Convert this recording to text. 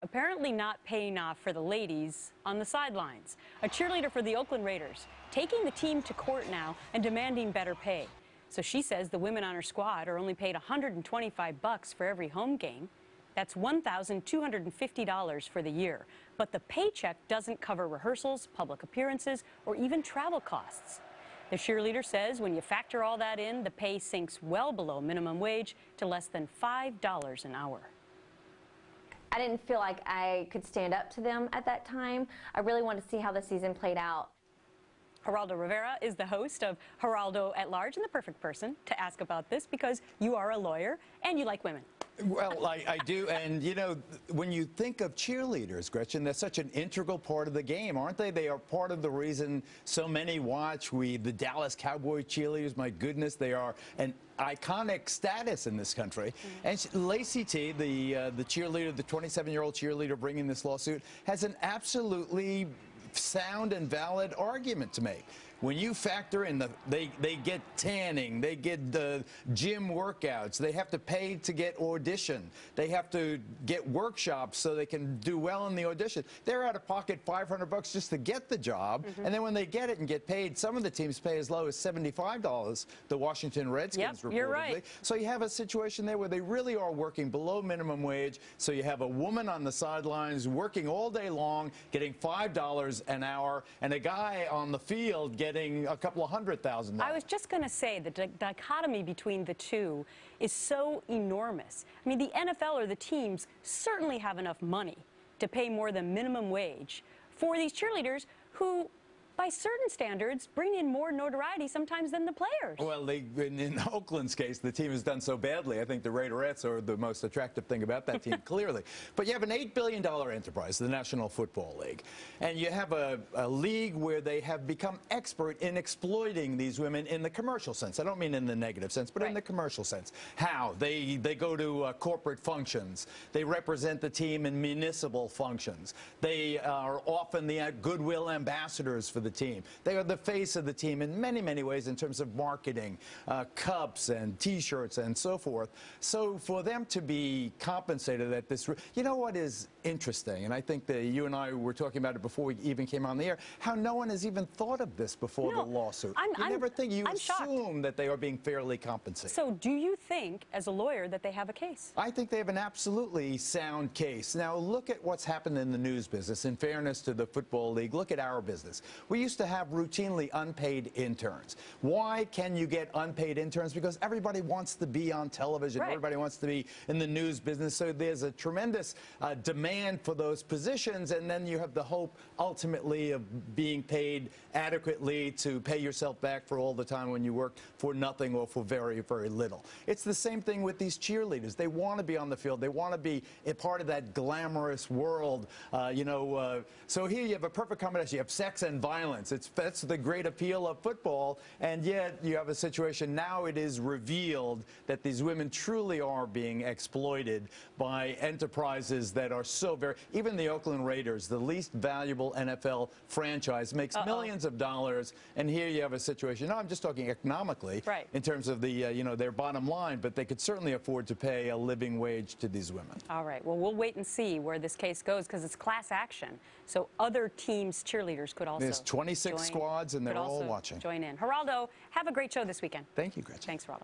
Apparently not paying off for the ladies on the sidelines. A cheerleader for the Oakland Raiders taking the team to court now and demanding better pay. So she says the women on her squad are only paid $125 for every home game. That's $1,250 for the year. But the paycheck doesn't cover rehearsals, public appearances, or even travel costs. The cheerleader says when you factor all that in, the pay sinks well below minimum wage to less than $5 an hour. I didn't feel like I could stand up to them at that time. I really wanted to see how the season played out. Gerald Rivera is the host of Geraldo at Large and the perfect person to ask about this because you are a lawyer and you like women. Well, I do, and you know, when you think of cheerleaders, Gretchen, they're such an integral part of the game, aren't they? They are part of the reason so many watch. The Dallas Cowboy cheerleaders, my goodness, they are an iconic status in this country. And Lacy T, the cheerleader, the 27-year-old cheerleader bringing this lawsuit, has an absolutely sound and valid argument to make. When you factor in they get tanning, they get the gym workouts, they have to pay to get audition, they have to get workshops so they can do well in the audition. They're out of pocket $500 just to get the job, and then when they get it and get paid, some of the teams pay as low as $75. The Washington Redskins reportedly. You're right. So you have a situation there where they really are working below minimum wage. So you have a woman on the sidelines working all day long, getting $5 an hour, and a guy on the field getting a couple of $100,000. I was just going to say the dichotomy between the two is so enormous. I mean, the NFL or the teams certainly have enough money to pay more than minimum wage for these cheerleaders who, by certain standards, bring in more notoriety sometimes than the players. Well, in Oakland's case, the team has done so badly. I think the Raiderettes are the most attractive thing about that team, clearly. But you have an $8 billion enterprise, the National Football League, and you have a league where they have become expert in exploiting these women in the commercial sense. I don't mean in the negative sense, but in the commercial sense. How? They go to corporate functions. They represent the team in municipal functions. They are often the goodwill ambassadors for the team. They are the face of the team in many, many ways in terms of marketing, cups and T-shirts and so forth. So for them to be compensated at this, you know what is interesting, and I think that you and I were talking about it before we even came on the air, how no one has even thought of this before the lawsuit. You never think, you assume that they are being fairly compensated. So do you think, as a lawyer, that they have a case? I think they have an absolutely sound case. Now look at what's happened in the news business. In fairness to the Football League, look at our business. We used to have routinely unpaid interns. Why can you get unpaid interns? Because everybody wants to be on television. Right. Everybody wants to be in the news business. So there's a tremendous demand for those positions, and then you have the hope ultimately of being paid adequately to pay yourself back for all the time when you work for nothing or for very, very little. It's the same thing with these cheerleaders. They want to be on the field. They want to be a part of that glamorous world. So here you have a perfect combination. You have sex and violence. That's the great appeal of football, and yet you have a situation now it is revealed that these women truly are being exploited by enterprises that are so very, even the Oakland Raiders, the least valuable NFL franchise, makes millions of dollars, and here you have a situation, no, I'm just talking economically, in terms of the, their bottom line, but they could certainly afford to pay a living wage to these women. All right, well, we'll wait and see where this case goes because it's class action, so other teams' cheerleaders could also. There's 26 squads, and they're all watching. Join in. Geraldo, have a great show this weekend. Thank you, Gretchen. Thanks, Geraldo.